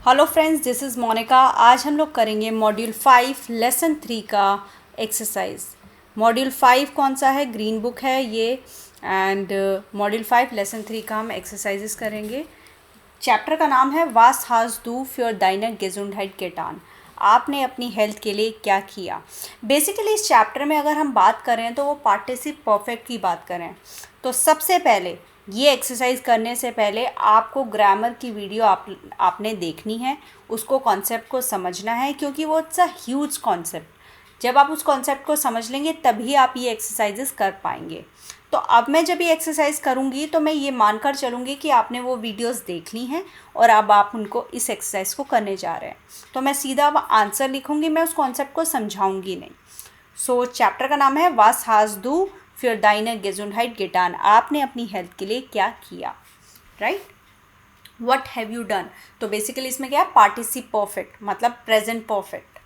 Hello friends, this is Monika. आज हम लोग करेंगे मॉड्यूल 5 लेसन 3 का एक्सरसाइज। मॉड्यूल 5 कौन सा है? ग्रीन बुक है ये। एंड मॉड्यूल 5 लेसन 3 का हम एक्सरसाइजेस करेंगे। चैप्टर का नाम है वास हाज दू फ्योर दाइनर गेजुंडहाइट गेटान। आपने अपनी हेल्थ के लिए क्या किया। बेसिकली इस चैप्टर में अगर हम बात करें तो वो पार्टिसिप परफेक्ट की बात करें तो सबसे पहले ये एक्सरसाइज करने से पहले आपको ग्रामर की वीडियो आपने देखनी है, उसको कॉन्सेप्ट को समझना है, क्योंकि वो इट्स अ ह्यूज कॉन्सेप्ट। जब आप उस कॉन्सेप्ट को समझ लेंगे तभी आप ये एक्सरसाइजेस कर पाएंगे। तो अब मैं जब ये एक्सरसाइज करूँगी तो मैं ये मानकर चलूँगी कि आपने वो वीडियोस देख ली हैं और अब आप उनको इस एक्सरसाइज को करने जा रहे हैं। तो मैं सीधा अब आंसर लिखूँगी, मैं उस कॉन्सेप्ट को समझाऊँगी नहीं। सो चैप्टर का नाम है वास हाज दू फिर दाइनर गेजुंडहाइट गेटान। आपने अपनी हेल्थ के लिए क्या किया, right? What have you done. तो बेसिकली इसमें क्या है? पार्टिसिप परफेक्ट मतलब प्रेजेंट परफेक्ट।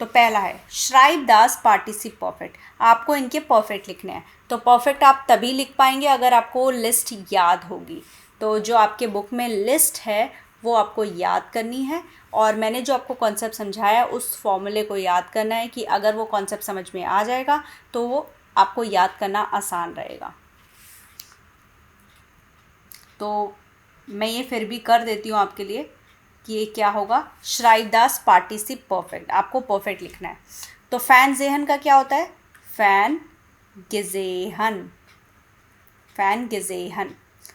तो पहला है श्राइब दास पार्टिसिप परफेक्ट। आपको इनके परफेक्ट लिखने हैं। तो परफेक्ट आप तभी लिख पाएंगे अगर आपको लिस्ट याद होगी। तो जो आपके बुक में लिस्ट है वो आपको याद करनी है, और मैंने जो आपको कॉन्सेप्ट समझाया उस फॉर्मूले को याद करना है कि अगर वो कॉन्सेप्ट समझ में आ जाएगा तो वो आपको याद करना आसान रहेगा। तो मैं ये फिर भी कर देती हूँ आपके लिए कि ये क्या होगा। श्राइब दास पार्टिसिप परफेक्ट, आपको परफेक्ट लिखना है। तो फैन जेहन का क्या होता है? फैन गिजेहन, फैन गिजेहन।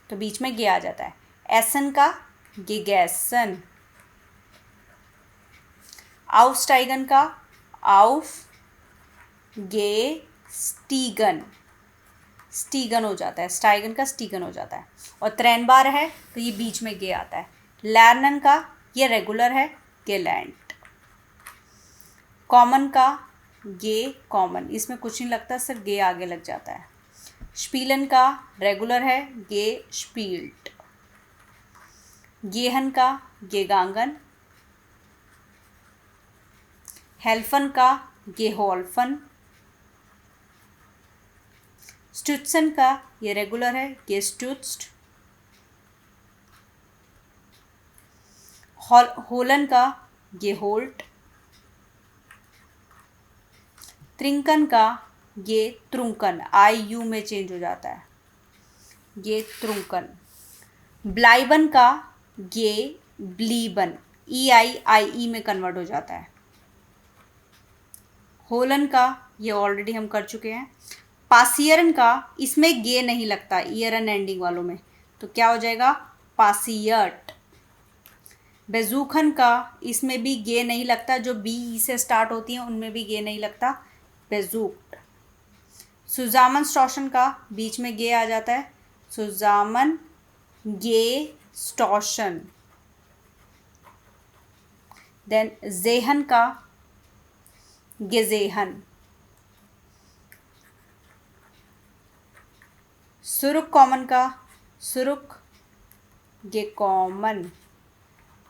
तो बीच में गे आ जाता है। एसन का गिगैसन। आउस्टाइगन का आउफ गे स्टीगन, स्टीगन हो जाता है। स्टाइगन का स्टीगन हो जाता है। और त्रैन बार है तो ये बीच में गे आता है। लैर्नन का ये रेगुलर है, गेलैंड। कॉमन का गे कॉमन, इसमें कुछ नहीं लगता, सिर्फ गे आगे लग जाता है। स्पीलन का रेगुलर है, गे स्पील्ट। गेहन का गेगांगन। हेल्फन का गेहोल्फन। स्टुत्सन का ये रेगुलर है, गेस्टुत्स्ट। होलन का गेहोल्ट। त्रिंकन का ये त्रुंकन, आई यू में चेंज हो जाता है, ये त्रुंकन। ब्लाइबन का ये ब्लीबन, ई आई ई में कन्वर्ट हो जाता है। होलन का ये ऑलरेडी हम कर चुके हैं। पासियरन का इसमें गे नहीं लगता ईयरन एंडिंग वालों में, तो क्या हो जाएगा? पासियट। बेजूखन का इसमें भी गे नहीं लगता, जो बी से स्टार्ट होती हैं उनमें भी गे नहीं लगता, बेजूक्ट। सुजामन स्टॉशन का बीच में गे आ जाता है, सुजामन गे स्टॉशन। देन जेहन का गेजेहन। सुरुक कॉमन का सुरुक गे कॉमन।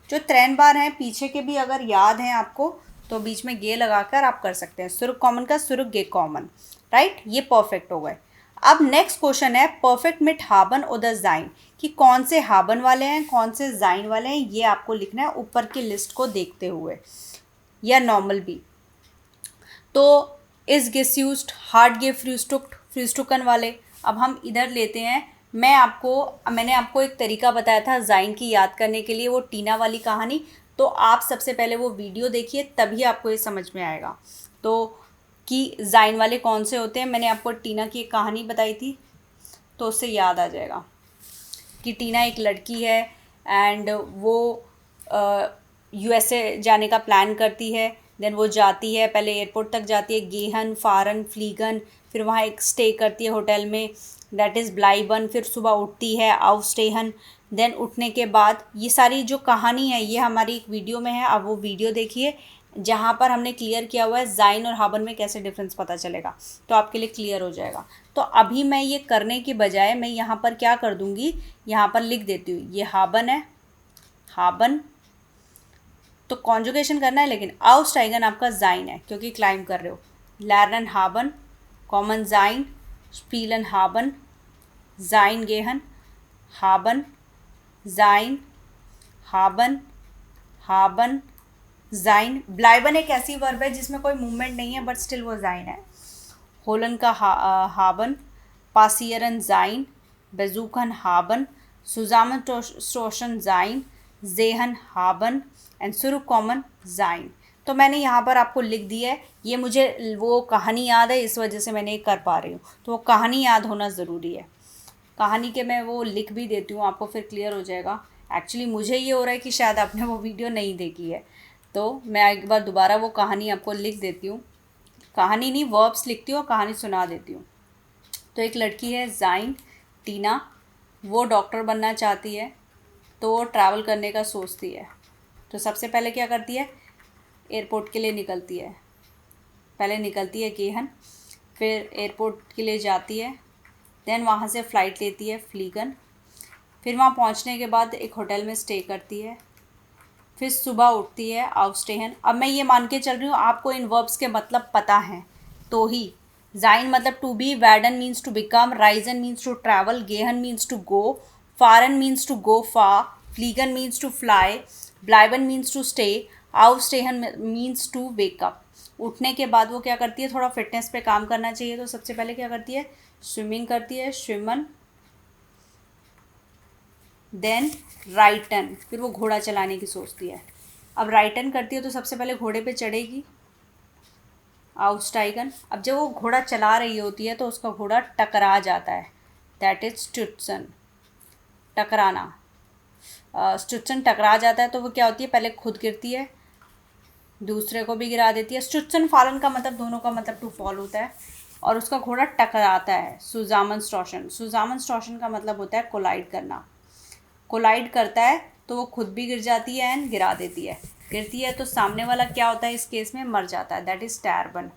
जो त्रैन बार हैं पीछे के भी अगर याद हैं आपको तो बीच में गे लगाकर आप कर सकते हैं। सुरुक कॉमन का सुरुक गे कॉमन, राइट? ये परफेक्ट हो गए। अब नेक्स्ट क्वेश्चन है परफेक्ट मिट हाबन और द जाइन, कि कौन से हाबन वाले हैं कौन से जाइन वाले हैं, ये आपको लिखना है ऊपर की लिस्ट को देखते हुए, या नॉर्मल भी। तो इस गेस्यूस्ट हार्ड गे फ्रूस्टुकन वाले। अब हम इधर लेते हैं। मैंने आपको एक तरीका बताया था जाइन की याद करने के लिए, वो टीना वाली कहानी। तो आप सबसे पहले वो वीडियो देखिए तभी आपको ये समझ में आएगा। तो कि जाइन वाले कौन से होते हैं, मैंने आपको टीना की एक कहानी बताई थी तो उससे याद आ जाएगा कि टीना एक लड़की है एंड वो यूएसए जाने का प्लान करती है। देन वो जाती है, पहले एयरपोर्ट तक जाती है, गेहन फारन फ्लीगन, फिर वहाँ एक स्टे करती है होटल में, दैट इज़ ब्लाइबन। फिर सुबह उठती है, आउस्टेहन। देन उठने के बाद ये सारी जो कहानी है ये हमारी एक वीडियो में है, अब वो वीडियो देखिए जहाँ पर हमने क्लियर किया हुआ है जाइन और हाबन में कैसे डिफरेंस पता चलेगा, तो आपके लिए क्लियर हो जाएगा। तो अभी मैं ये करने की बजाय मैं यहाँ पर क्या कर दूँगी, यहाँ पर लिख देती हूँ ये हाबन है, हाबन। तो कॉन्जुगेशन करना है, लेकिन आउस्टाइगन आपका जाइन है क्योंकि क्लाइम कर रहे हो। लैरन हाबन, कॉमन जाइन, स्पीलन हाबन, जाइन गेहन, हाबन, जाइन, हाबन, haben, sein, bleiben एक ऐसी वर्ब है जिसमें कोई मूवमेंट नहीं है बट स्टिल वो sein है. होलन का haben, passieren sein, besuchen haben, zusammenstoßen sein, sehen haben and zurückkommen sein. तो मैंने यहाँ पर आपको लिख दिया है. ये मुझे वो कहानी याद है, इस वजह से मैंने ये कर पा रही हूँ. तो वो कहानी याद होना ज़रूरी है. कहानी के मैं वो लिख भी देती हूँ, आपको फिर क्लियर हो जाएगा. एक्चुअली मुझे ये हो रहा है कि शायद आपने वो वीडियो नहीं देखी है, तो मैं एक बार दोबारा वो कहानी आपको लिख देती हूँ. कहानी नहीं, वर्ब्स लिखती हूँ और कहानी सुना देती हूँ. तो एक लड़की है जाइन, टीना. वो डॉक्टर बनना चाहती है, तो वो ट्रैवल करने का सोचती है. तो सबसे पहले क्या करती है, एयरपोर्ट के लिए निकलती है. पहले निकलती है गेहन, फिर एयरपोर्ट के लिए जाती है, देन वहाँ से फ़्लाइट लेती है फ्लीगन. फिर वहाँ पहुँचने के बाद एक होटल में स्टे करती है. फिर सुबह उठती है आउस्टेहन. अब मैं ये मान के चल रही हूँ आपको इन वर्ब्स के मतलब पता हैं तो ही. जाइन मतलब टू बी, वैडन मीन्स टू बिकम, राइजन मीन्स टू ट्रैवल, गेहन मीन्स टू गो, फारन मीन्स टू गो फार, फ्लीगन मीन्स टू फ्लाई, ब्लाइबन मीन्स टू स्टे, आउस्टेहन मीन्स टू वेकअप. उठने के बाद वो क्या करती है, थोड़ा फिटनेस पे काम करना चाहिए, तो सबसे पहले क्या करती है, स्विमिंग करती है, स्विमन. देन राइटन, फिर वो घोड़ा चलाने की सोचती है. अब राइटन करती है तो सबसे पहले घोड़े पे चढ़ेगी, आउस्टाइगन. अब जब वो घोड़ा चला रही होती है तो उसका घोड़ा टकरा जाता है, दैट इज स्टुट्सन, टकराना. स्टुट्सन टकरा जाता है तो वो क्या होती है, पहले खुद गिरती है, दूसरे को भी गिरा देती है. स्टुट्सन फालन का मतलब, दोनों का मतलब टू फॉल होता है, और उसका घोड़ा टकराता है. सुजामन स्टॉशन, सुजामन स्टॉशन का मतलब होता है कोलाइड करना. कोलाइड करता है तो वो खुद भी गिर जाती है एंड गिरा देती है. गिरती है तो सामने वाला क्या होता है, इस केस में मर जाता है, दैट इज़ स्टैरबन.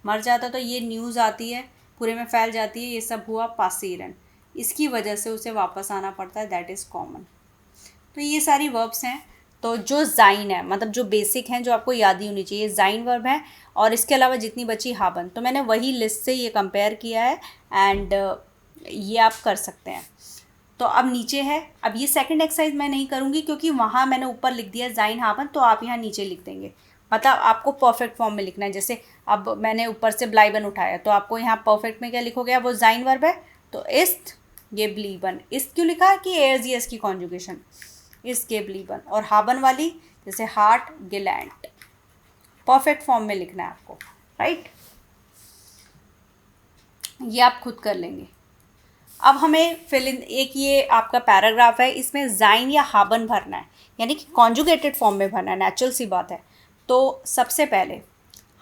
मर जाता है तो ये न्यूज़ आती है, पूरे में फैल जाती है, ये सब हुआ पासीरन. इसकी वजह से उसे वापस आना पड़ता है, दैट इज़ कॉमन. तो ये सारी वर्ब्स हैं. तो जो जाइन है, मतलब जो बेसिक हैं, जो आपको याद ही होनी चाहिए, जाइन वर्ब है. और इसके अलावा जितनी बची हाबन, तो मैंने वही लिस्ट से ये कंपेयर किया है एंड ये आप कर सकते हैं. तो अब नीचे है, अब ये सेकंड एक्सरसाइज मैं नहीं करूँगी क्योंकि वहाँ मैंने ऊपर लिख दिया जाइन हाबन, तो आप यहाँ नीचे लिख देंगे. मतलब आपको परफेक्ट फॉर्म में लिखना है. जैसे अब मैंने ऊपर से ब्लाइबन उठाया, तो आपको यहाँ परफेक्ट में क्या लिखोगे, वो जाइन वर्ब है, तो इस्ट गेब्लीबन. इस्ट क्यों लिखा कि एयरजीएस की कॉन्जुगेशन, इस्ट गेब्लीबन. और हाबन वाली जैसे हार्ट गिलैंड, परफेक्ट फॉर्म में लिखना है आपको, राइट. ये आप खुद कर लेंगे. अब हमें फिल इन, एक ये आपका पैराग्राफ है, इसमें जाइन या हाबन भरना है, यानी कि कॉन्जुगेटेड फॉर्म में भरना है, नेचुरल सी बात है. तो सबसे पहले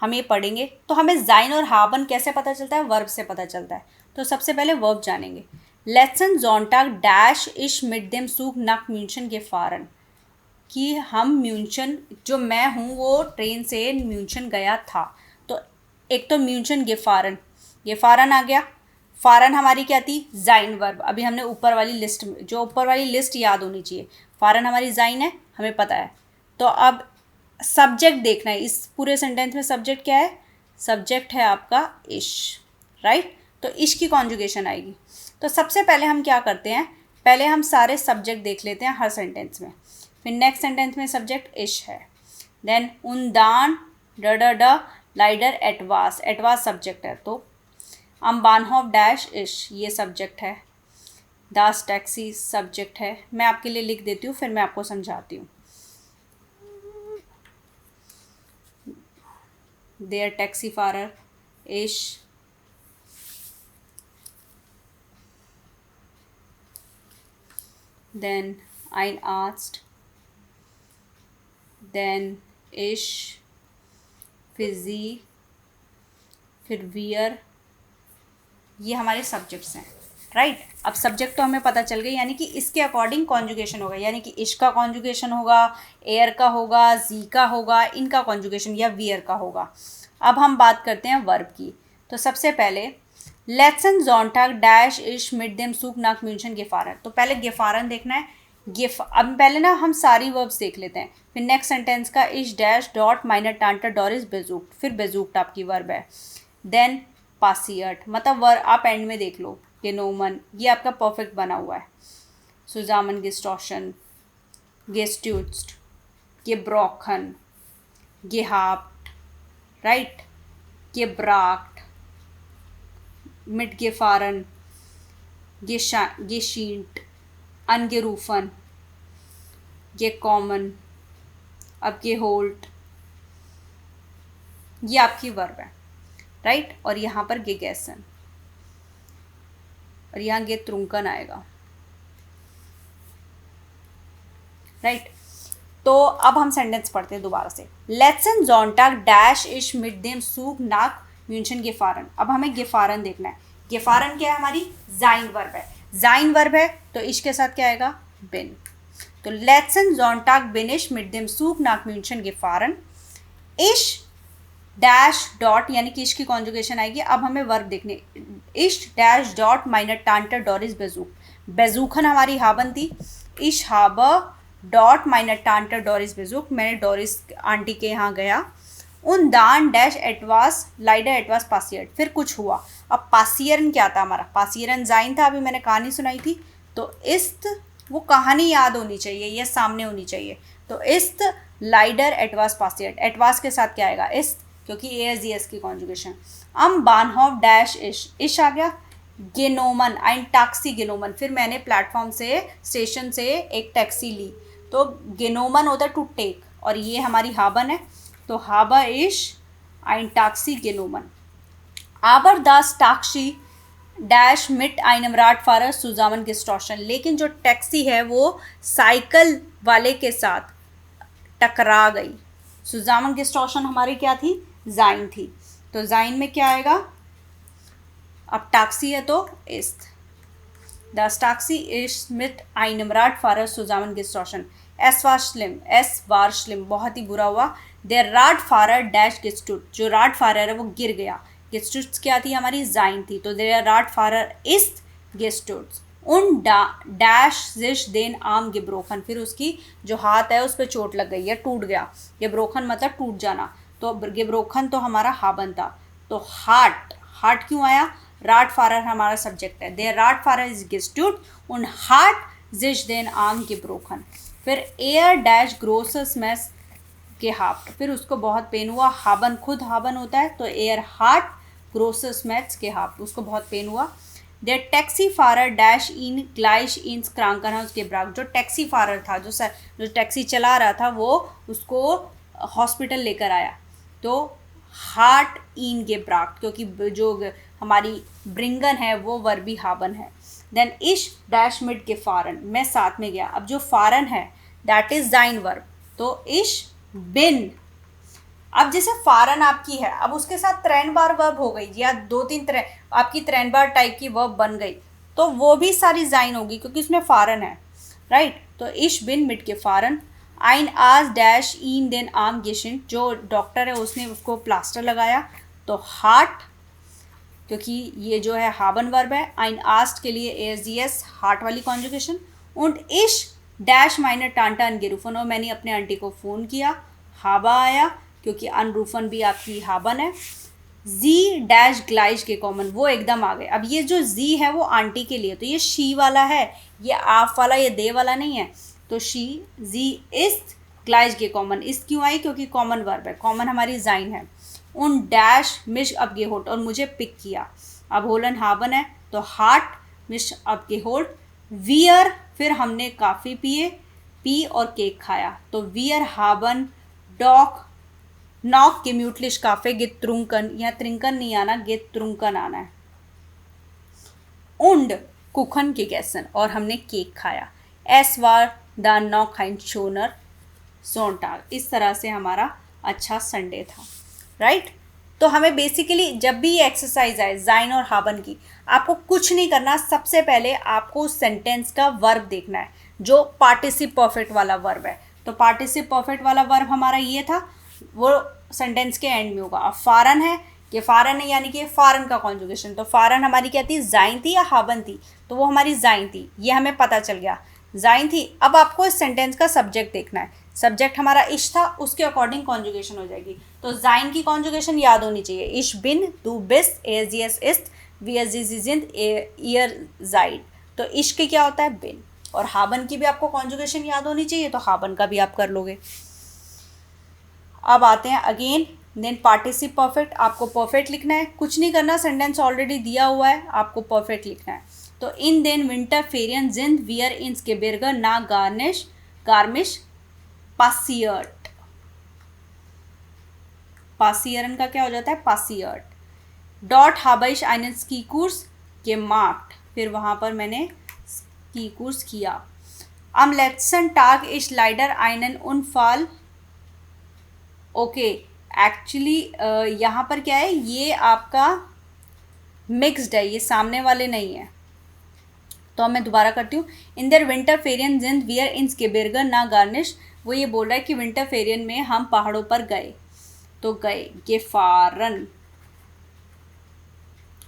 हम ये पढ़ेंगे, तो हमें जाइन और हाबन कैसे पता चलता है, वर्ब से पता चलता है. तो सबसे पहले वर्ब जानेंगे. लेसन जोंटाग डैश इश मिड देम सूख नक म्यूनशन गेफारन, कि हम म्यूनशन, जो मैं हूँ वो ट्रेन से म्यूनशन गया था. तो एक तो म्यूनशन गेफारन, गेफारन आ गया. फारन हमारी क्या थी, जाइन वर्ब. अभी हमने ऊपर वाली लिस्ट में, जो ऊपर वाली लिस्ट याद होनी चाहिए, फारन हमारी जाइन है, हमें पता है. तो अब सब्जेक्ट देखना है, इस पूरे सेंटेंस में सब्जेक्ट क्या है, सब्जेक्ट है आपका इश, राइट. तो इश की कॉन्जुगेशन आएगी. तो सबसे पहले हम क्या करते हैं, पहले हम सारे सब्जेक्ट देख लेते हैं हर सेंटेंस में. फिर नेक्स्ट सेंटेंस में सब्जेक्ट इश है. देन उनदान ड लाइडर एटवास, एटवास सब्जेक्ट है. तो अम्बानहॉफ डैश इश, ये सब्जेक्ट है. दास टैक्सी सब्जेक्ट है. मैं आपके लिए लिख देती हूँ, फिर मैं आपको समझाती हूँ. देयर टैक्सी फारर इश, then ein Arzt, then ich, फिर जी, फिर वियर. ये हमारे सब्जेक्ट्स हैं, राइट. अब सब्जेक्ट तो हमें पता चल गई, यानी कि इसके अकॉर्डिंग कॉन्जुगेशन होगा, यानी कि इश का कॉन्जुगेशन होगा, एयर का होगा, जी का होगा, इनका कॉन्जुगेशन या वियर का होगा. अब हम बात करते हैं वर्ब की. तो सबसे पहले लेसन जोंटाग डैश इश मिड देम सूख नाक म्यूनशन गेफारन. तो पहले गेफारन देखना है. अब पहले ना हम सारी वर्ब्स देख लेते हैं. फिर नेक्स्ट सेंटेंस का इश डैश डॉट माइनर टांटर डॉरिस बेजूक्ट, फिर बेजूक्ट आपकी वर्ब है. देन पासियट, मतलब वर्ब आप एंड में देख लो, गेनोमन, ये आपका परफेक्ट बना हुआ है. सुजामन गेस्टोशन, गेस्ट्यूट्स्ट, gebrochen, gehabt, right? gebracht, mitgefahren, geschient, angerufen, gekommen, अब geholt, ये आपकी वर्ब है, राइट? और यहाँ पर gegessen और यहाँ getrunken आएगा, राइट? तो अब हम सेंटेंस पढ़ते हैं दोबारा से। लेट्सन जोंटाग डैश इश मिड देम सूग नाक म्यूनशन गेफारन। अब हमें गेफारन देखना है। गेफारन क्या है? हमारी जाइन वर्ब है। जाइन वर्ब है तो इश के साथ क्या आएगा? बिन। तो लेट्सन जोंटाग बिनिश मिड देम सूग नाक म्यूनशन गेफारन। इश डैश डॉट यानी कि इश की कॉन्जुगेशन आएगी। अब हमें वर्ब देखने, इश डैश डॉट माइनर टांटर डोरिस बेजूक। बेजूखन हमारी हाबन थी। इश हाबर डॉट माइनर टांटर डोरिस बेजूक, मैंने डोरिस आंटी के यहाँ गया। उन दान डैश एटवास लाइडर एटवास पासियर, फिर कुछ हुआ। अब पासियरन क्या था हमारा? पासियरन जाइन था, अभी मैंने कहानी सुनाई थी। तो इस्त, वो कहानी याद होनी चाहिए, ये सामने होनी चाहिए। तो इस्त लाइडर एटवास पासियर, एटवास के साथ क्या आएगा? इस्त, क्योंकि एस की कॉन्जुगेशन। अम बानहॉफ डैश इश आ गया। गेनोमन आइन टैक्सी गेनोमन, फिर मैंने प्लेटफॉर्म से, स्टेशन से एक टैक्सी ली। तो गेनोमन होता है टू टेक, और ये हमारी हाबन है। तो हाबर इश आइन टैक्सी गेनोमन। आबर दास टैक्सी डैश मिट आइनम राट फारर सुजामन गेस्टोशन, लेकिन जो टैक्सी है वो साइकिल वाले के साथ टकरा गई। सुजामन गेस्टोशन हमारी क्या थी? जाइन थी। तो जाइन में क्या आएगा? अब टैक्सी है तो इस्त। Das Taxi ist mit einem Radfahrer zusammengestoßen. Es war schlimm, बहुत ही बुरा हुआ। Der Radfahrer dash gestürzt, जो Radfahrer है वो गिर गया। gestürzt क्या थी? हमारी जाइन थी। तो der Radfahrer ist gestürzt und dash sich den Arm gebrochen, फिर उसकी जो हाथ है उस पर चोट लग गई है, टूट गया। gebrochen मतलब टूट जाना। तो gebrochen तो हमारा हाबन था। तो हार्ट क्यों आया? Radfahrer हमारा सब्जेक्ट है। Der Radfahrer ist gestürzt und hat sich den Arm gebrochen। फिर डैश ग्रोसस मैस gehabt, फिर उसको बहुत पेन हुआ। हाबन खुद हाबन होता है, तो hat ग्रोसस मैस gehabt, उसको बहुत पेन हुआ। Der Taxifahrer dash in gleich ins Krankenhaus gebracht, जो टैक्सी फारर था, जो टैक्सी चला रहा था, वो उसको हॉस्पिटल लेकर आया। तो हार्ट इन gebracht, क्योंकि जो हमारी ब्रिंगन है वो वर्बी हाबन है। देन इश डैश मिट गेफारन, मैं साथ में गया। अब जो फारन है दैट इज जाइन वर्ब, तो इश बिन। अब जैसे फारन आपकी है, अब उसके साथ त्रैन बार वर्ब हो गई, या 2-3 आपकी त्रैन बार टाइप की वर्ब बन गई, तो वो भी सारी जाइन होगी क्योंकि उसमें फारन है, राइट? तो इश बिन मिट गेफारन। आइन आज डैश इन देन आर्म गेशन, जो डॉक्टर है उसने उसको प्लास्टर लगाया। तो हार्ट, क्योंकि ये जो है हाबन वर्ब है। आइन आस्ट के लिए एस हार्ट वाली कॉन्जुगेशन। उंड इश डैश माइनर टांटा अनगेरूफन, और मैंने अपने आंटी को फ़ोन किया। हाबा आया क्योंकि अनरूफन भी आपकी हाबन है। जी डैश ग्लाइश के कॉमन, वो एकदम आ गए। अब ये जो जी है वो आंटी के लिए, तो ये शी वाला है, ये आप वाला, ये दे वाला नहीं है। तो शी जी इस ग्लाइश के कॉमन, इस क्यों आई? क्योंकि कॉमन वर्ब है, कॉमन हमारी जाइन है। उन डैश मिश अब गेहोल्ट, और मुझे पिक किया। अब होलन हाबन है, तो हार्ट मिश अब गेहोल्ट। वियर, फिर हमने काफ़ी पी और केक खाया। तो वियर हाबन डॉक नॉक gemütlich काफ़े getrunken, यहाँ त्रिंकन नहीं आना, getrunken आना है। उंड कुखन gegessen, और हमने केक खाया। एस वार द नॉक हाइन शोनर सोनटाग। इस तरह से हमारा अच्छा संडे था, राइट? तो हमें बेसिकली जब भी ये एक्सरसाइज आए जाइन और हाबन की, आपको कुछ नहीं करना। सबसे पहले आपको उस सेंटेंस का वर्ब देखना है जो पार्टिसिप परफेक्ट वाला वर्ब है। तो पार्टिसिप परफेक्ट वाला वर्ब हमारा ये था, वो सेंटेंस के एंड में होगा। अब फारन है, कि फारन है यानी कि फारन का कॉन्जुगेशन। तो फारन हमारी क्या थी? जाइन थी या हाबन थी? तो वो हमारी जाइन थी, ये हमें पता चल गया, जाइन थी। अब आपको इस सेंटेंस का सब्जेक्ट देखना है। सब्जेक्ट हमारा इश था, उसके अकॉर्डिंग कॉन्जुगेशन हो जाएगी। तो जाइन की कॉन्जुगेशन याद होनी चाहिए। इश बिन, दू बिस, एस इस्ट, वी एस जिंद, ईयर जाइड। तो इश के क्या होता है? बिन। और हाबन की भी आपको कॉन्जुगेशन याद होनी चाहिए, तो हाबन का भी आप कर लोगे। अब आते हैं अगेन, देन पार्टिसिप परफेक्ट, आपको परफेक्ट लिखना है, कुछ नहीं करना, सेंटेंस ऑलरेडी दिया हुआ है, आपको परफेक्ट लिखना है। तो in then winter फेरियन Jind wear इंस के बिरगर ना गार्निश गार्मिश पासियर्ट, पासियरन का क्या हो जाता है, पासियर्ट। डॉट हाबाइश आइनन स्की कोर्स के मार्क्ड, फिर वहाँ पर मैंने स्की कोर्स किया। am letzten Tag ist leider einen Unfall, okay, actually यहाँ पर क्या है, ये आपका मिक्स्ड है, ये सामने वाले नहीं है, तो मैं दोबारा करती हूँ। इन देर विंटर फेरियन जिंद वियर इन स्केबेर्गर ना गार्निश, वो ये बोल रहा है कि विंटर फेरियन में हम पहाड़ों पर गए, तो गए गेफारन,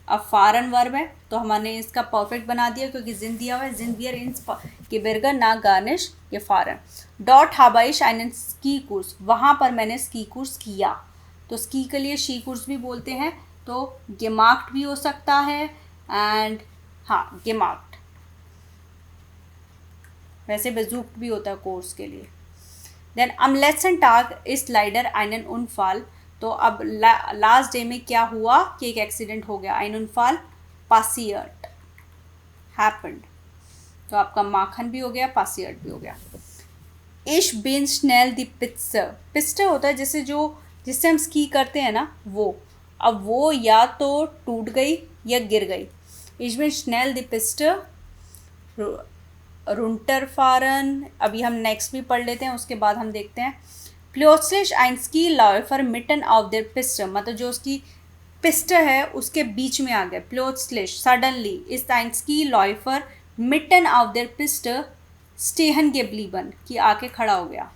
अब फारन वर्ब है तो हमने इसका परफेक्ट बना दिया क्योंकि जिन दिया हुआ है, जिन वियर इन के बेरगर ना गार्निश ये फारन। डॉट हाबाइश आइनन स्की कोर्स, वहाँ पर मैंने स्की कोर्स किया, तो स्की के लिए शी कोर्स भी बोलते हैं, तो गेमार्क्ड भी हो सकता है एंड हाँ गेमार्क्ड, वैसे बेजूक्ड भी होता है कोर्स के लिए। Then am letzten Tag ist leider einen Unfall, तो अब लास्ट डे में क्या हुआ कि एक एक्सीडेंट हो गया, ein Unfall passiert happened, तो आपका माखन भी हो गया, passiert भी हो गया। Ich bin schnell die Piste, पिस्टे होता है जैसे जो जिससे हम स्की करते हैं ना वो, अब वो या तो टूट गई या गिर गई। Ich bin schnell die Piste runterfahren, अभी हम नेक्स्ट भी पढ़ लेते हैं, उसके बाद हम देखते हैं। प्लोस्लिश आइंसकी लाइफर मिटन ऑफ देर पिस्ट, मतलब जो उसकी पिस्ट है उसके बीच में आ गया, प्लोस्लिश सडनली इस आइंसकी लाइफर मिटन ऑफ देर पिस्ट स्टेहन के ब्लीबन, की आके खड़ा हो गया,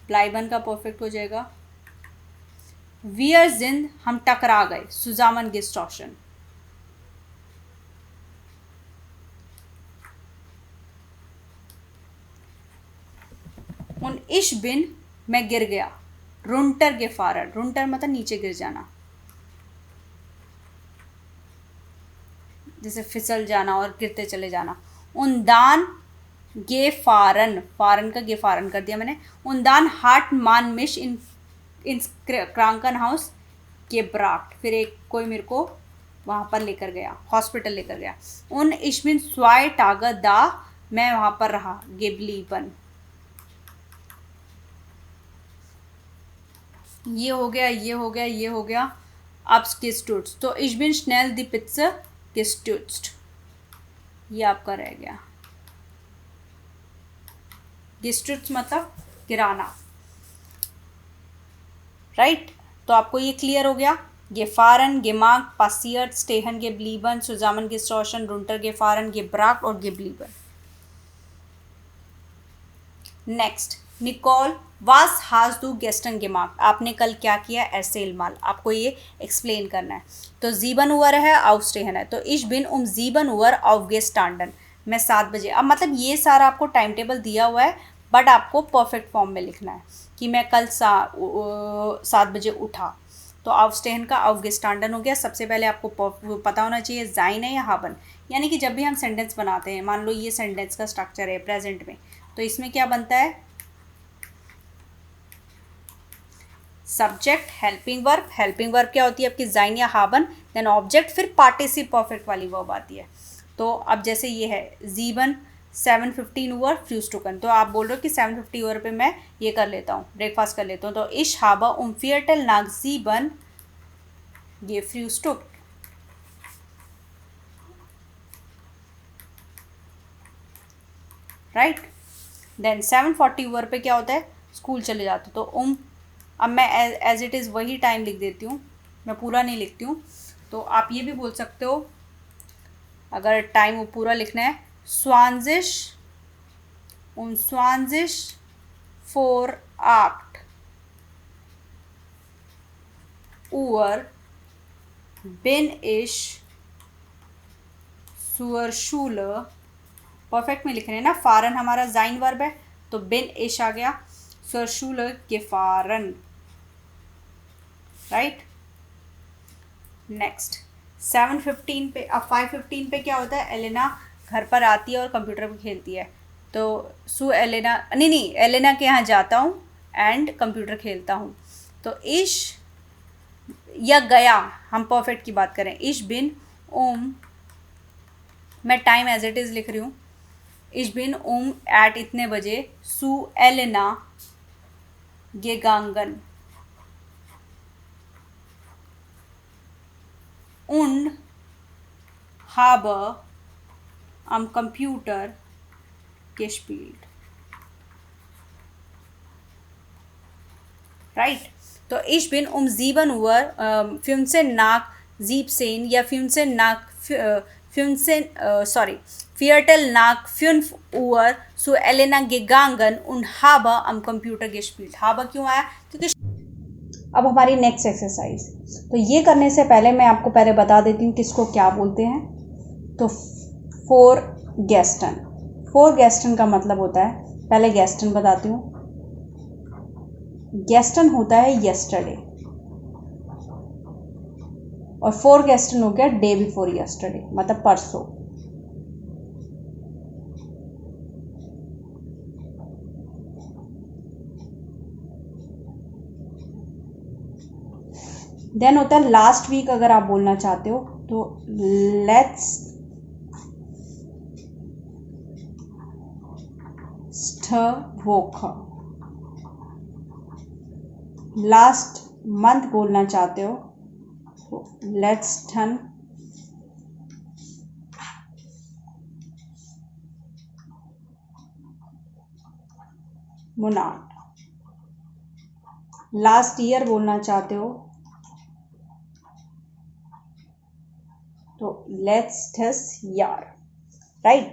ब्लाइबन का परफेक्ट हो जाएगा। वियर जिंद हम टकरा गए, सुजामन गिस्टॉशन, उन इश बिन मैं गिर गया, रुंटर गेफारन, रुंटर मतलब नीचे गिर जाना, जैसे फिसल जाना और गिरते चले जाना। उन दान गेफारन, फारन का गेफारन कर दिया मैंने। उन दान हार्ट मान मिश इन क्रांकन हाउस के ब्राक्ट, फिर एक कोई मेरे को वहाँ पर लेकर गया, हॉस्पिटल लेकर गया। उन इशमिन स्वाय टागा दा, मैं वहाँ पर रहा, गेबलीबन, ये हो गया, ये हो गया, ये हो गया। अब गेस्टुट्स, तो ich bin schnell die Pizza gestutzt, ये आपका रह गया। गेस्टुट्स मतलब गिराना, राइट, तो आपको ये क्लियर हो गया। गेफारन, गेमार्क, पासियर्ट, स्टेहन गेब्लीबन, सुजामन गेस्टॉशन, रुंटर गेफारन, गेब्राक्ट और गेब्लीबन। नेक्स्ट, निकोल वास हाज दू गेस्टन गेमार्क, आपने कल क्या किया, ऐसे इल्माल, आपको ये एक्सप्लेन करना है। तो जीबन उवर है, आउस्टेहन है, तो इश बिन जीबन उवर ऑफ गेस्टांडन, मैं 7 बजे, अब मतलब ये सारा आपको टाइम टेबल दिया हुआ है बट आपको परफेक्ट फॉर्म में लिखना है कि मैं कल 7 बजे उठा, तो आउस्टेहन का आउगेस्टांडन हो गया। सबसे पहले आपको पता होना चाहिए जाइन है या हाबन, यानी कि जब भी हम सेंटेंस बनाते हैं, मान लो ये सेंटेंस का स्ट्रक्चर है प्रेजेंट में, तो इसमें क्या बनता है, सब्जेक्ट, हेल्पिंग वर्ब क्या होती है आपकी, जाइन या हाबन, देन ऑब्जेक्ट, फिर पार्टिसिप परफेक्ट वाली वर्ब आती है। तो अब जैसे ये है जीबन 7:15 ओवर फ्रूस्टुकन, तो आप बोल रहे हो कि 7:50 ओवर पे मैं ये कर लेता हूँ, ब्रेकफास्ट कर लेता हूँ, तो इश हाबा फियरटल नाग जीबन ये फ्रूस्टुक, राइट। देन 7:40 ओवर पे क्या होता है, स्कूल चले जाते, तो अब मैं एज इट इज़ वही टाइम लिख देती हूँ, मैं पूरा नहीं लिखती हूँ। तो आप ये भी बोल सकते हो अगर टाइम वो पूरा लिखना है, स्वांजिश 4:08 Uhr bin ich zur Schule, perfect में लिख रहे हैं ना, फारन हमारा जाइन वर्ब है, तो बिन इश आ गया, zur Schule gefahren, right. Next 7:15 पे, अब 5:15 पे क्या होता है, एलेना घर पर आती है और कंप्यूटर पे खेलती है, तो सु एलेना नहीं एलेना के यहाँ जाता हूँ एंड कंप्यूटर खेलता हूँ। तो इश या गया, हम परफेक्ट की बात करें, इश बिन मैं टाइम एज इट इज़ लिख रही हूँ, इश बिन एट इतने बजे सू एलेना गेगांगन und habe am Computer gespielt, right. तो ich bin 7 Uhr 15 nach 17 या 15 nach 15 Viertel nach 5 Uhr zu Elena gegangen und habe am Computer gespielt। habe क्यों आया? क्योंकि अब हमारी नेक्स्ट एक्सरसाइज, तो ये करने से पहले मैं आपको पहले बता देती हूँ किसको क्या बोलते हैं। तो फोर गेस्टन का मतलब होता है, पहले गेस्टन बताती हूँ। गेस्टन होता है यस्टरडे, और फोर गेस्टन हो गया डे बिफोर यस्टरडे, मतलब परसों। देन होता है लास्ट वीक, अगर आप बोलना चाहते हो तो लेट्स वोक। लास्ट मंथ बोलना चाहते हो तो लेट्स टन मुनाट। लास्ट ईयर बोलना चाहते हो तो लेट्स टस यार, राइट।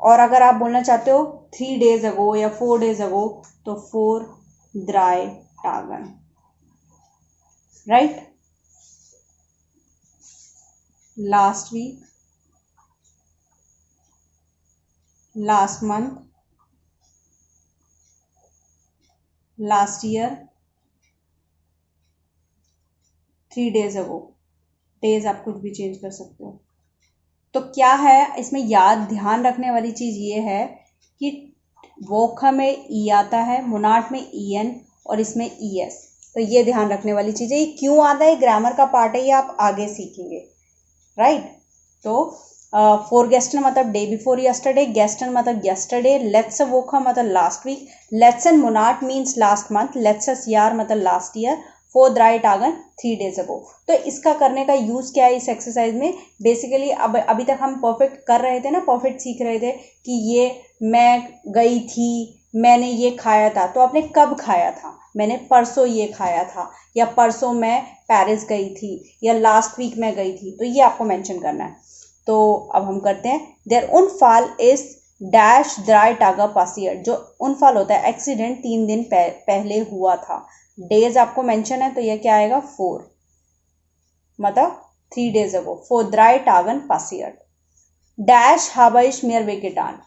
और अगर आप बोलना चाहते हो 3 days अगो या 4 days अगो तो 4 ड्राई टागन, right. Last week, last month, last year, 3 days ago. Days आप कुछ भी चेंज कर सकते हो। तो क्या है इसमें याद ध्यान रखने वाली चीज़ ये है कि वोखा में ई आता है, मुनाट में ई एन, और इसमें ई एस। तो ये ध्यान रखने वाली चीज़ है। ये क्यों आता है, ग्रामर का पार्ट है, ये आप आगे सीखेंगे, राइट। तो फोर गेस्टन मतलब डे बिफोर यस्टरडे, गेस्टन मतलब यस्टरडे, लेट्स वोखा मतलब लास्ट वीक, लेट्स एंड मुनाट मीन्स लास्ट मंथ, लेट्स यार मतलब लास्ट ईयर, 4 ड्राई टागन 3 days अगो। तो इसका करने का यूज़ क्या है इस एक्सरसाइज में, बेसिकली अब अभी तक हम परफेक्ट कर रहे थे ना, परफेक्ट सीख रहे थे कि ये मैं गई थी, मैंने ये खाया था। तो आपने कब खाया था, मैंने परसों ये खाया था, या परसों मैं पेरिस गई थी, या लास्ट वीक मैं गई थी। तो ये आपको मेंशन करना है। तो अब हम करते हैं, there उनफाल is dash dry taiga पासियर। जो उनफाल होता है एक्सीडेंट 3 दिन पहले हुआ था। डेज आपको मेंशन है तो ये क्या आएगा 4, मतलब 3 days अगो। 4 ड्राई टागन पासियर डैश हाबाइश मियर वेकेटान।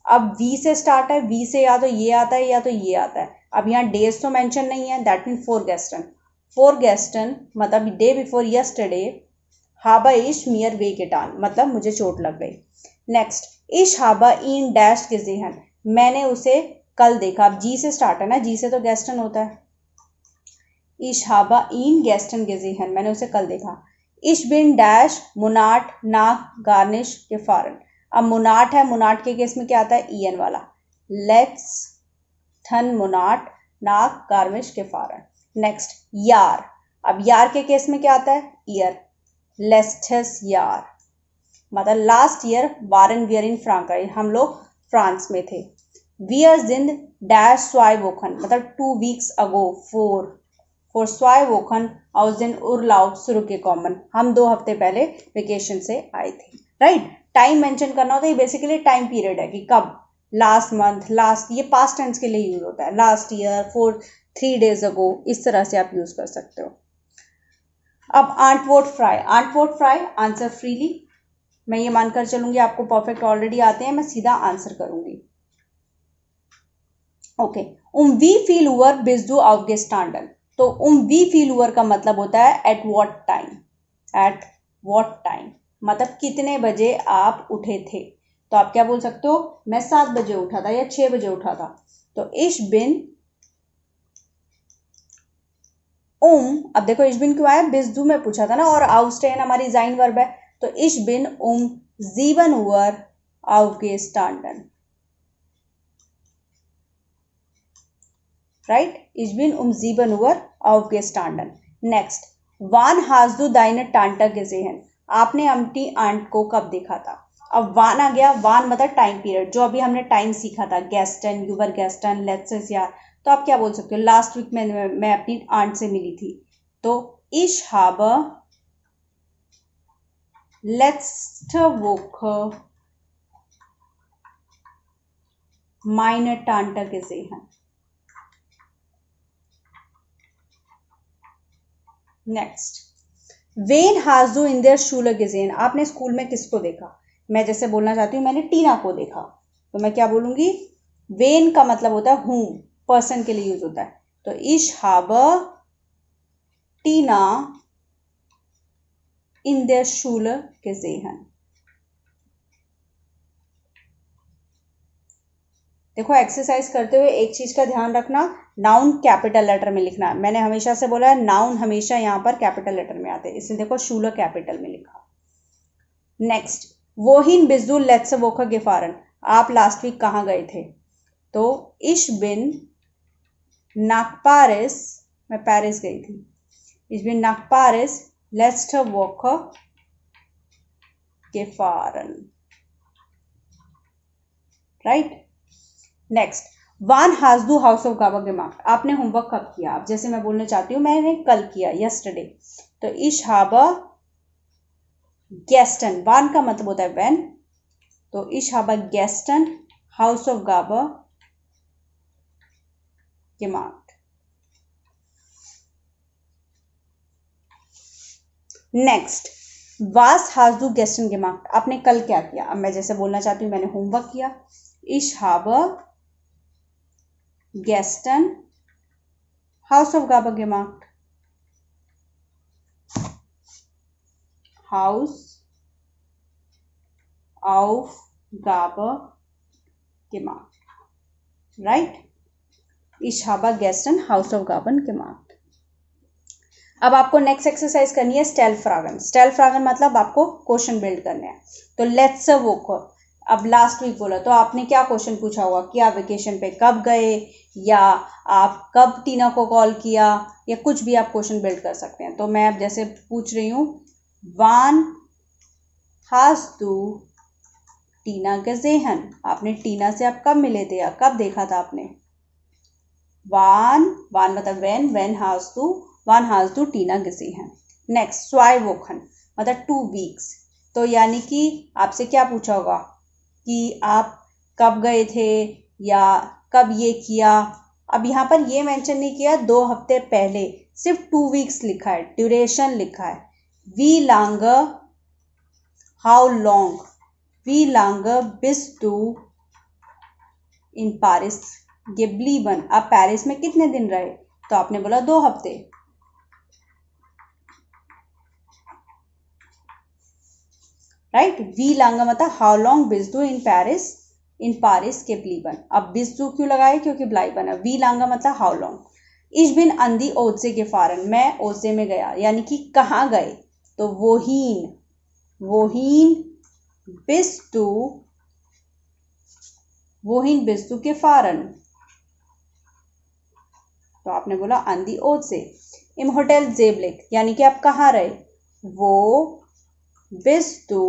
अब वी से स्टार्ट है, वी से या तो ये आता है या तो ये आता है। अब यहाँ डेज तो मेंशन नहीं है, दैट मीन 4 गेस्टन मतलब डे बिफोर यस्टरडे, हाबाइश मियर वेकेटान मतलब मुझे चोट लग गई। नेक्स्ट, इश हाबा इन डैश के जेहन, मैंने उसे कल देखा। अब जी से स्टार्ट है ना, जी से तो गेस्टन होता है। इश हाबा इन गेस्टन गेजेहन, मैंने उसे कल देखा। इश बिन डैश मुनाट नाक गार्निश के फारन। अब मुनाट है, मुनाट के केस में क्या आता है ई एन वाला। लेट्स थन मुनाट नाक गार्निश के फारन। नेक्स्ट यार, अब यार के केस में क्या आता है ईयर। लेस्टेस यार मतलब लास्ट ईयर वारन वियर इन फ्रांक्राइज, हम लोग फ्रांस में थे। वियर्स इन डैश स्वाई वोखन मतलब 2 weeks अगो। फॉर स्वाई वोखन हाउस इन उर्लाउट शुरू के कॉमन, हम 2 हफ्ते पहले वेकेशन से आए थे, राइट। टाइम मेंशन करना होता है, ये बेसिकली टाइम पीरियड है कि कब, लास्ट मंथ, लास्ट, ये पास्ट टेंस के लिए यूज होता है। लास्ट ईयर, 3 days अगो, इस तरह से आप यूज कर सकते हो। अब आंट वोट फ्राई आंसर फ्रीली, मैं ये मानकर चलूंगी आपको परफेक्ट ऑलरेडी आते हैं, मैं सीधा आंसर करूंगी। ओके, वी फील हुअर बिजडू aufgestanden। तो वी फील हुअर का मतलब होता है at what time. At what time मतलब कितने बजे आप उठे थे। तो आप क्या बोल सकते हो, मैं 7 बजे उठा था या 6 बजे उठा था। तो इश बिन अब देखो इश बिन क्यों आया, बिस दू में पूछा था ना, और आउस्टेन हमारी जाइन वर्ब है, तो इश बिन जीवन उवर aufgestanden, right? Ich bin 7 Uhr aufgestanden. Next, wann hast du deine Tante gesehen? आपने अपनी आंट को कब देखा था? अब वान आ गया, वान मतलब टाइम पीरियड, जो अभी हमने टाइम सीखा था, गेस्टन, यूवर गेस्टन, लेट्स यार, तो आप क्या बोल सकते हो, लास्ट वीक में मैं अपनी आंट से मिली थी, तो ich habe letzte Woche meine Tante gesehen. Next, when हाज डू इन देयर शूल गेजेन, आपने स्कूल में किसको देखा? मैं जैसे बोलना चाहती हूँ मैंने टीना को देखा, तो मैं क्या बोलूंगी, वेन का मतलब होता है हूम, पर्सन के लिए यूज होता है, तो इश habe Tina in their Shool gesehen. देखो एक्सरसाइज करते हुए एक चीज का ध्यान रखना, नाउन कैपिटल लेटर में लिखना है, मैंने हमेशा से बोला है नाउन हमेशा यहाँ पर कैपिटल लेटर में आते हैं, इसलिए देखो शूलर कैपिटल में लिखा। नेक्स्ट, वोहिन बिजू लेट्स वोखा गेफारन, आप लास्ट वीक कहाँ गए थे? तो इश बिन नाक पारिस, मैं पेरिस गई थी, इश बिन नाक पारिस लेट्स वोखा गेफारन, राइट। नेक्स्ट, वान हाज डू हाउस ऑफ गाबा gemacht, आपने होमवर्क कब किया? आप जैसे मैं बोलना चाहती हूँ मैंने कल किया, यस्टरडे, तो इश habe gestern, वान का मतलब होता है व्हेन, तो इश habe gestern हाउस ऑफ गाबा gemacht. नेक्स्ट, वास हाज डू gestern gemacht, आपने कल क्या किया? अब मैं जैसे बोलना चाहती हूँ मैंने होमवर्क किया, इश habe gestern हाउस ऑफ गाबा gemacht, हाउस ऑफ गाबा gemacht, right. Ich habe gestern हाउस ऑफ गाबन gemacht. अब आपको नेक्स्ट एक्सरसाइज करनी है स्टेल फ्रागन, स्टेल फ्रागन मतलब आपको क्वेश्चन बिल्ड करने हैं, तो लेट्स वो, अब लास्ट वीक बोला तो आपने क्या क्वेश्चन पूछा होगा कि आप वेकेशन पे कब गए, या आप कब टीना को कॉल किया, या कुछ भी आप क्वेश्चन बिल्ड कर सकते हैं। तो मैं अब जैसे पूछ रही हूँ, वान हास्ट डू टीना gesehen, आपने टीना से आप कब मिले थे या कब देखा था आपने? वान मतलब when hast do Tina gesehen. Next, 2 Wochen मतलब 2 weeks, तो यानी कि आपसे क्या पूछा होगा कि आप कब गए थे या कब ये किया। अब यहाँ पर ये मेंशन नहीं किया 2 हफ्ते पहले, सिर्फ 2 weeks लिखा है, ड्यूरेशन लिखा है, वी lange, हाउ लॉन्ग, वी lange bist du इन पारिस geblieben, आप पेरिस में कितने दिन रहे? तो आपने बोला 2 हफ्ते, राइट। वी लांगा मतलब हाउ लॉन्ग बिस डू इन पारिस geblieben, अब बिस डू क्यों लगाए? क्योंकि ब्लाइबन है। वी लांगा मतलब हाउ लॉन्ग। इश बिन अंदी ओजे gefahren, मैं ओजे में गया, यानी कि कहाँ गए? तो वोहीन बिस डू gefahren, तो आपने बोला अंदी ओजे। इम होटल जेबलिक, यानी कि आप कहाँ रहे? वो बिस डू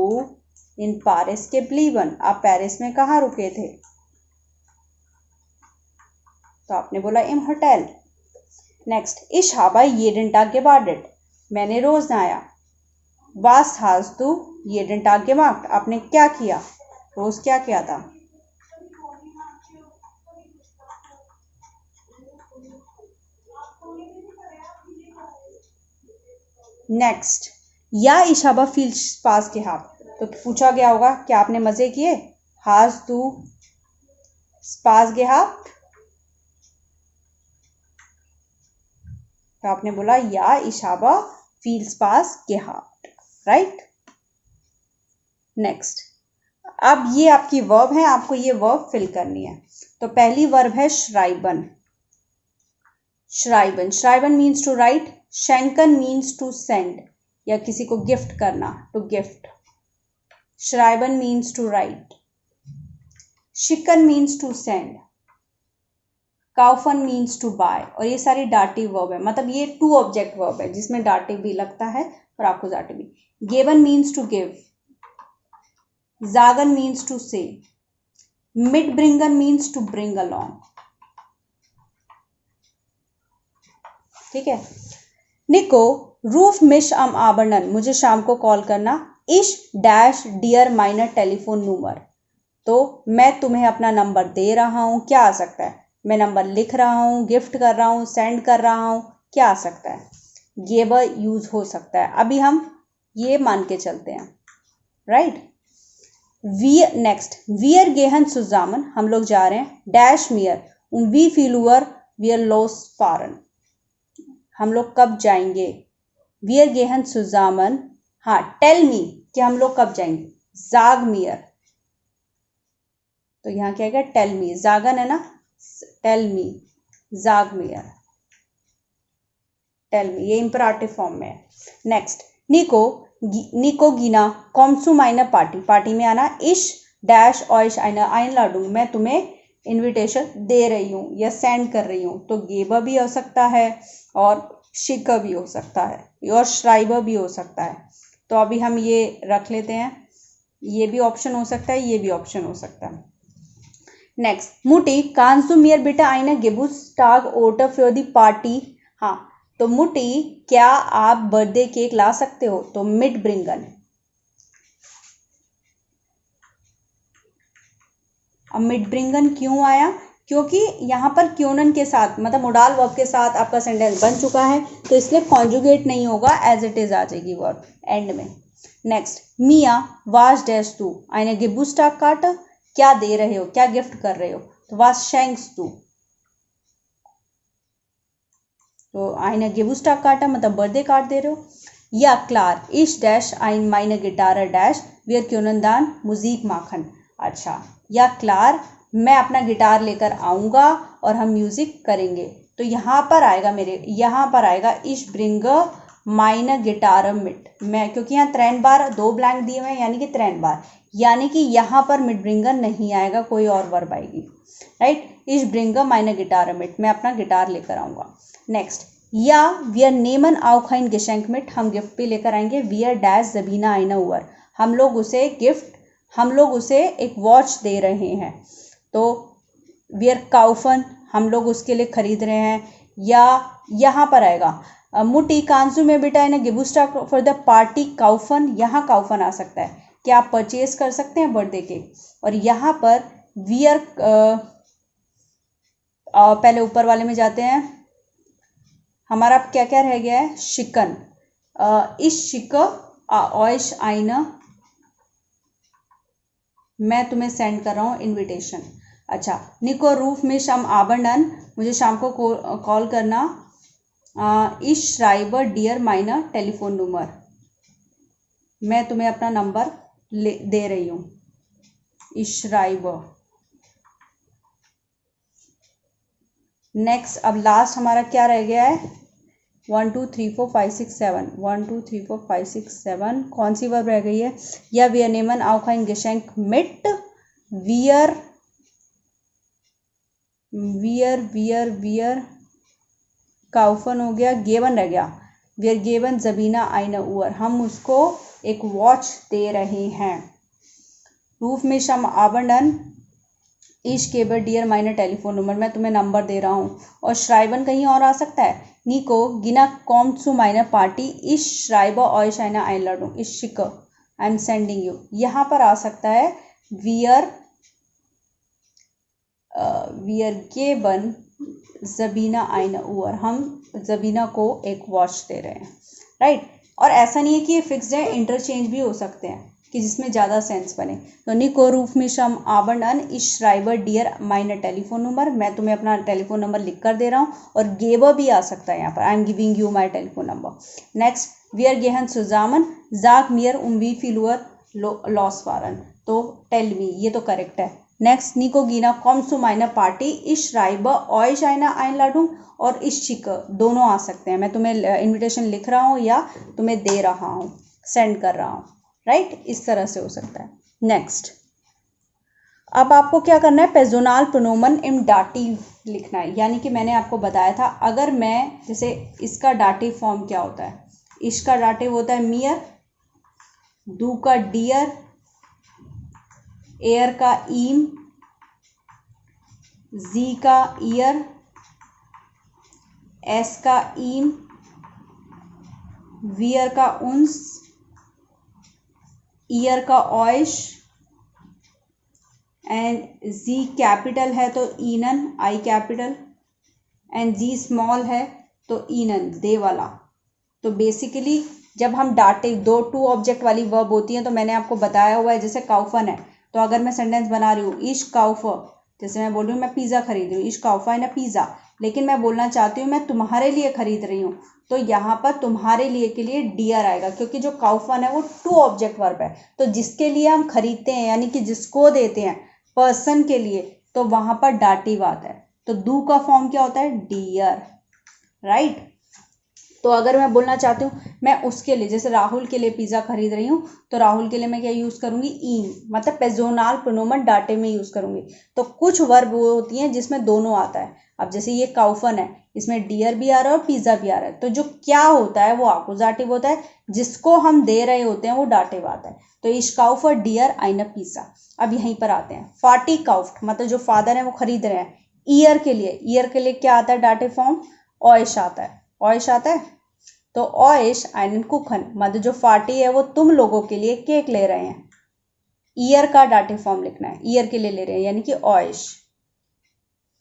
इन पारिस geblieben, आप पेरिस में कहाँ रुके थे? तो आपने बोला इम होटल। नेक्स्ट, इश habe jeden Tag gebadet, मैंने रोज नहाया। वास hast du jeden Tag gemacht, आपने क्या किया? रोज क्या किया था? नेक्स्ट, या ich habe viel Spaß gehabt, तो पूछा गया होगा क्या आपने मजे किए? hast du Spaß gehabt, तो आपने बोला या ich habe viel Spaß gehabt, right. Next, अब ये आपकी वर्ब है, आपको ये वर्ब फिल करनी है। तो पहली वर्ब है श्राइबन, श्राइबन, श्राइबन मीन्स टू राइट, शेंकन मीन्स टू सेंड या किसी को गिफ्ट करना, टू गिफ्ट, श्राइबन मीन्स टू राइट, शिकन मीन्स टू सेंड, काउफन मीन्स टू बाय। और ये सारी डाटिव वर्ब है, मतलब ये टू ऑब्जेक्ट वर्ब है जिसमें डाटिव भी लगता है और आकुजाटिव भी। गेवन मीन्स टू गिव, जागन मीन्स टू से, मिड ब्रिंगन मीन्स टू ब्रिंग अलॉन्ग। ठीक है। निको रूफ मिश अम आबर्नन, मुझे शाम को कॉल करना, इश डैश डियर माइनर टेलीफोन नंबर, तो मैं तुम्हें अपना नंबर दे रहा हूं, क्या आ सकता है, मैं नंबर लिख रहा हूं, गिफ्ट कर रहा हूं, सेंड कर रहा हूं, क्या आ सकता है, गेबर यूज हो सकता है। अभी हम ये मान के चलते हैं, राइट। नेक्स्ट, वियर गेहन सुजामन, हम लोग जा रहे हैं, डैश मियर वी फीलुअर वियर लोस फारन, हम लोग कब जाएंगे, वियर गेहन सुजामन, हाँ टेल मी कि हम लोग कब जाएंगे, जाग मियर, तो यहाँ क्या है, टेल मी, जागन है ना, टेल मी, जाग मियर, टेल मी, ये इंपराटिव फॉर्म में है। नेक्स्ट, निको गिना कॉम्सू माइनर पार्टी, पार्टी में आना, इश डैश ऑइश आइना आइन लाडू, मैं तुम्हें इनविटेशन दे रही हूँ या सेंड कर रही हूँ, तो गेबर भी हो सकता है और शिकर भी हो सकता है और श्राइबर भी हो सकता है। तो अभी हम ये रख लेते हैं, ये भी ऑप्शन हो सकता है, ये भी ऑप्शन हो सकता है। नेक्स्ट, मुटी कांसु मियर बेटा आइना गेबुस्टाग ओटर फॉर द पार्टी, हाँ तो मुटी क्या आप बर्थडे केक ला सकते हो, तो मिड ब्रिंगन। अब मिड ब्रिंगन क्यों आया, क्योंकि यहाँ पर क्योनन के साथ मतलब मोडाल वर्ब के साथ आपका सेंटेंस बन चुका है, तो इसलिए कॉन्जुगेट नहीं होगा, एज इट इज आ जाएगी वर्ब एंड में। नेक्स्ट, मिया वाश डैश टू आइने गिबुस्टाग काट, क्या दे रहे हो, क्या गिफ्ट कर रहे हो, तो वाश शैंक्स टू, तो आइने गिबुस्टाग काटा मतलब बर्थडे कार्ड दे रहे हो। या क्लार इश डैश आइन माइने गिटार डैश वियर क्योनन दान मुजीक माखन, अच्छा या क्लार मैं अपना गिटार लेकर आऊँगा और हम म्यूज़िक करेंगे, तो यहाँ पर आएगा यहाँ पर आएगा इश ब्रिंग माइनर गिटार मिट, मैं क्योंकि यहाँ 3 बार 2 ब्लैंक दिए हुए हैं यानी कि 3 बार, यानी कि यहाँ पर मिड ब्रिंगर नहीं आएगा, कोई और वर्ब आएगी, राइट। इश ब्रिंग माइनर गिटार मिट, मैं अपना गिटार लेकर आऊँगा। नेक्स्ट, या वियर नेमन आउखाइन गेशेंक मिट, हम गिफ्ट भी लेकर आएंगे, वियर डैश जबीना आइना उवर, हम लोग उसे एक वॉच दे रहे हैं, तो वियर काउफन हम लोग उसके लिए खरीद रहे हैं। या यहाँ पर आएगा मुटी कांसू में बेटा इन्हें गिबुस्टा फॉर द पार्टी काउफन, यहाँ काउफन आ सकता है, क्या आप परचेज कर सकते हैं बर्थडे केक। और यहाँ पर वियर पहले ऊपर वाले में जाते हैं, हमारा क्या क्या रह गया है, शिकन, इस शिक ऑयश आइना, मैं तुम्हें सेंड कर रहा हूँ इनविटेशन। अच्छा, निको रूफ में शाम आबंडन, मुझे शाम को कॉल करना, इस श्राइबर डियर माइनर टेलीफोन नंबर, मैं तुम्हें अपना नंबर दे रही हूँ, इस श्राइबर। नेक्स्ट, अब लास्ट हमारा क्या रह गया है, 1 2 3 4 5 6 7, 1 2 3 4 5 6 7, कौन सी वर्ब रह गई है, या वियर नेमन आउखाइन गेशेंक मिट, वियर काउफन हो गया, गेवन रह गया, वियर गेवन जबीना आइना उवर, हम उसको एक वॉच दे रहे हैं। रूफ में शम आबंडन इश केबर डियर माइनर टेलीफोन नंबर, मैं तुम्हें नंबर दे रहा हूँ। और श्राइबन कहीं और आ सकता है, निको गिना कॉम टू माइनर पार्टी इश श्राइबर और शाइना आई लर्डू इश शिक आई एम सेंडिंग यू, यहाँ पर आ सकता है वियर गेबन जबीना आइना उवर, हम जबीना को एक वॉच दे रहे हैं, राइट। और ऐसा नहीं है कि ये फिक्स्ड है, इंटरचेंज भी हो सकते हैं कि जिसमें ज़्यादा सेंस बने। तो निको रूफ में शम आबंडन इस श्राइबर डियर माइनर टेलीफोन नंबर, मैं तुम्हें अपना टेलीफोन नंबर लिख कर दे रहा हूँ। और गेबर भी आ सकता है यहाँ पर, I am giving you my telephone number. Next, वियर गेहन सुजामन जाक मियर वी फीलुअर लॉस वारन, तो टेल मी, ये तो करेक्ट है। Next, Nico Gina kommst zu meiner Party. Ich schreibe euch eine Einladung और ich schicke, दोनों आ सकते हैं. मैं तुम्हें इनविटेशन लिख रहा हूँ या तुम्हें दे रहा हूँ, सेंड कर रहा हूँ, राइट? इस तरह से हो सकता है. नेक्स्ट, अब आपको क्या करना है, पर्सोनल प्रोनोमन इम डाटिव लिखना है. यानी कि मैंने आपको बताया था, अगर मैं जैसे इसका डाटिव फॉर्म क्या होता है, इसका डाटिव होता है मियर, डू का डियर, एयर का ईम, जी का ईयर, एस का ईम, वियर का उन्स, ईयर का ऑयश, एंड जी कैपिटल है तो ईनन, I capital, and G small है तो ईनन, दे वाला. तो बेसिकली जब हम डाटिव टू ऑब्जेक्ट वाली वर्ब होती हैं तो मैंने आपको बताया हुआ है, जैसे काउफन है तो अगर मैं सेंटेंस बना रही हूँ इश काउफर, जैसे मैं बोल रही हूँ मैं पिज़्ज़ा खरीद रही हूँ, इश काउफा है ना पिज़्ज़ा, लेकिन मैं बोलना चाहती हूँ मैं तुम्हारे लिए खरीद रही हूँ, तो यहाँ पर तुम्हारे लिए के लिए डियर आएगा, क्योंकि जो काउफन है वो टू ऑब्जेक्ट वर्ब है. तो जिसके लिए हम खरीदते हैं यानी कि जिसको देते हैं, पर्सन के लिए, तो वहाँ पर डाटिव आता है. तो डू का फॉर्म क्या होता है, डियर, राइट? तो अगर मैं बोलना चाहती हूँ मैं उसके लिए, जैसे राहुल के लिए पिज़्ज़ा खरीद रही हूँ, तो राहुल के लिए मैं क्या यूज़ करूँगी, ईम, मतलब पर्सोनल प्रोनोमन डाटिव में यूज़ करूँगी. तो कुछ वर्ब वो होती हैं जिसमें दोनों आता है. अब जैसे ये काउफन है, इसमें डियर भी आ रहा है और पिज़्ज़ा भी आ रहा है, तो जो क्या होता है वो आकुजाटिव होता है, जिसको हम दे रहे होते हैं वो डाटिव आता है. तो इश काउफर डियर आइना पिज़्ज़ा. अब यहीं पर आते हैं, फाटी काउफ्ट, मतलब जो फादर है वो खरीद रहे हैं. ईयर के लिए क्या आता है डाटिव फॉर्म, ऑयश आता है, ऑयश आता है. तो ऑयश आइनन कुखन, मतलब जो फाटी है वो तुम लोगों के लिए केक ले रहे हैं. ईयर का डाटिव फॉर्म लिखना है, ईयर के लिए ले रहे हैं यानी कि ऑयश.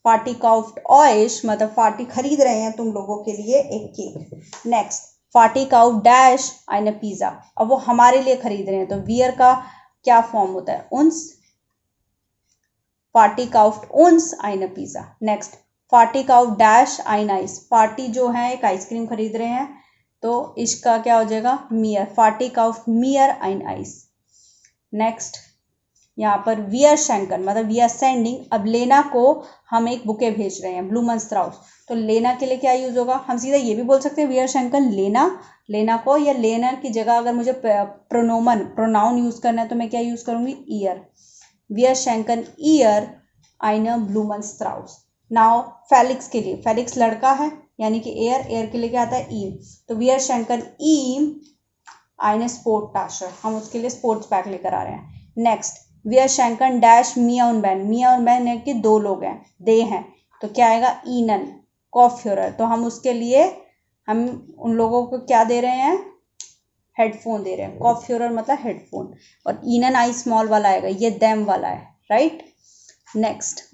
फाटी काउफ्ट ऑयश, मतलब फाटी खरीद रहे हैं तुम लोगों के लिए एक केक. नेक्स्ट, फाटी काउफ डैश आइना पिज़्ज़ा, अब वो हमारे लिए खरीद रहे हैं, तो वियर का क्या फॉर्म होता है, उन्स. फाटी काउफ्ट उन्स आइना पिज़्ज़ा. नेक्स्ट, फाटी काउफ डैश आइन आइस, फाटी जो है एक आइसक्रीम खरीद रहे हैं, तो इसका क्या हो जाएगा, मियर. फाटी काउफ मियर आइन आइस. नेक्स्ट, यहाँ पर वी आर शंकन, मतलब वी आर सेंडिंग. अब लेना को हम एक बुके भेज रहे हैं, ब्लूमनस्ट्राउस, तो लेना के लिए क्या यूज़ होगा, हम सीधा ये भी बोल सकते हैं वी आर शंकन लेना, लेना को, या लेना की जगह अगर मुझे प्रोनाउन यूज़ करना है तो मैं क्या यूज़ करूँगी, ईयर. वी आर शंकन ईयर आइना ब्लूमनस्ट्राउस. नाउ फेलिक्स के लिए, फेलिक्स लड़का है यानी कि एयर के लिए क्या आता है, ईम, तो वी आर शंकन ईम आइने स्पोर्ट टाशर, हम उसके लिए स्पोर्ट्स बैग लेकर आ रहे हैं. नेक्स्ट, वी आर शंकन डैश मिया उन बैन, मिया उन बैन है कि दो लोग हैं, दे हैं, तो क्या आएगा, ईनन कॉफ्यूरर, तो हम उसके लिए हम उन लोगों को क्या दे रहे हैं, हेडफोन दे रहे हैं. कॉफ्यूरर मतलब हेडफोन, और ईनन आई स्मॉल वाला आएगा, ये देम वाला है, राइट? नेक्स्ट,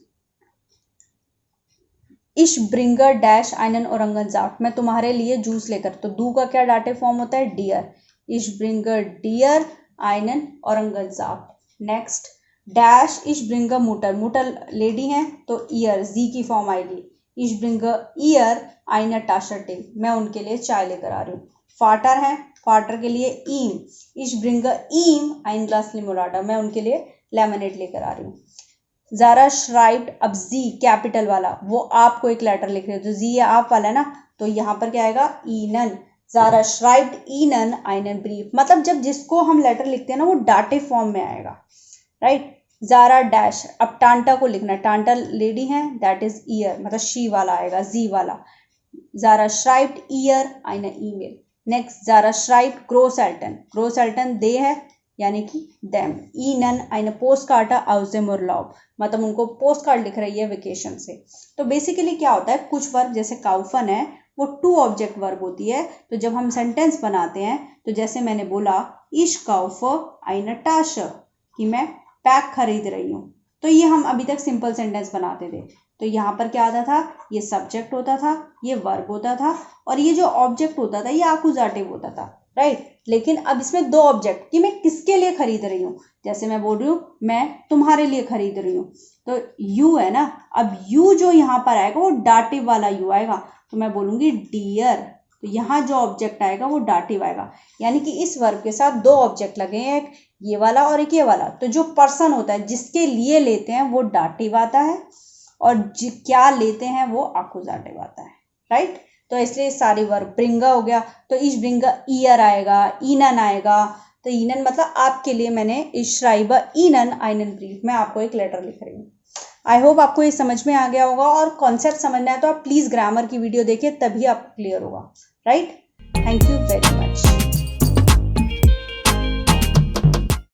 इश ब्रिंगर डैश आइनन औरंगनजाट, मैं तुम्हारे लिए जूस लेकर, तो दू का क्या डाटिव फॉर्म होता है, डियर. इश ब्रिंगर डियर आइनन औरंगनजाट. नेक्स्ट, डैश इश ब्रिंगर मुटर, मुटर लेडी हैं तो ईयर, जी की फॉर्म आएगी. इश ब्रिंगर ईयर आइना टाशर टे, मैं उनके लिए चाय लेकर आ रही हूँ. फाटर है, फाटर के लिए ईम. इश ब्रिंगर ईम आइन ग्लास लिमोनाडा, मैं उनके लिए लेमनेड लेकर आ रही हूँ. ज़ारा श्राइब्ड, अब जी कैपिटल वाला, वो आपको एक लेटर लिख रहे हो, तो जी है आप वाला है ना, तो यहाँ पर क्या आएगा, ईनन. ज़ारा श्राइब्ड ईनन आइनन ब्रीफ, मतलब जब जिसको हम लेटर लिखते हैं ना वो डाटिव फॉर्म में आएगा, राइट? ज़ारा डैश, अब टांटा को लिखना है, टांटा लेडी है, दैट इज ईयर, मतलब शी वाला आएगा, जी वाला. ज़ारा श्राइब्ड ईयर आइना ईमेल. नेक्स्ट, ज़ारा श्राइब्ड ग्रोसल्टन, ग्रोसल्टन दे है यानी कि देम. ईनन आइना पोस्ट कार्ड आउस देम उर्लाub, मतलब उनको पोस्ट कार्ड लिख रही है वेकेशन से. तो बेसिकली क्या होता है, कुछ वर्ब जैसे काउफन है वो टू ऑब्जेक्ट वर्ब होती है, तो जब हम सेंटेंस बनाते हैं तो जैसे मैंने बोला इश काउफ आइना टाश, कि मैं पैक खरीद रही हूँ, तो ये हम अभी तक सिंपल सेंटेंस बनाते थे. तो यहाँ पर क्या आता था, ये सब्जेक्ट होता था, ये वर्ब होता था, और ये जो ऑब्जेक्ट होता था ये आकुजाटिव होता था, राइट? लेकिन अब इसमें दो ऑब्जेक्ट, कि मैं किसके लिए खरीद रही हूँ, जैसे मैं बोल रही हूँ मैं तुम्हारे लिए खरीद रही हूँ, तो यू है ना, अब यू जो यहाँ पर आएगा वो डाटिव वाला यू आएगा, तो मैं बोलूँगी डियर. तो यहाँ जो ऑब्जेक्ट आएगा वो डाटिव आएगा, यानी कि इस वर्ब के साथ दो ऑब्जेक्ट लगे हैं, एक ये वाला और एक ये वाला। तो जो पर्सन होता है जिसके लिए लेते हैं वो डाटिव आता है, और क्या लेते हैं वो आकुजाटिव आता है, राइट। तो इसलिए सारी वर्ब ब्रिंगा हो गया, तो इस ब्रिंगा ईयर आएगा, ईनन आएगा। तो ईनन मतलब आपके लिए मैंने इस श्राइबर ईनन आइनन ब्रीफ में आपको एक लेटर लिख रही हूँ। आई होप आपको ये समझ में आ गया होगा, और कॉन्सेप्ट समझना है तो आप प्लीज़ ग्रामर की वीडियो देखिए, तभी आपको क्लियर होगा, right. Thank you very much.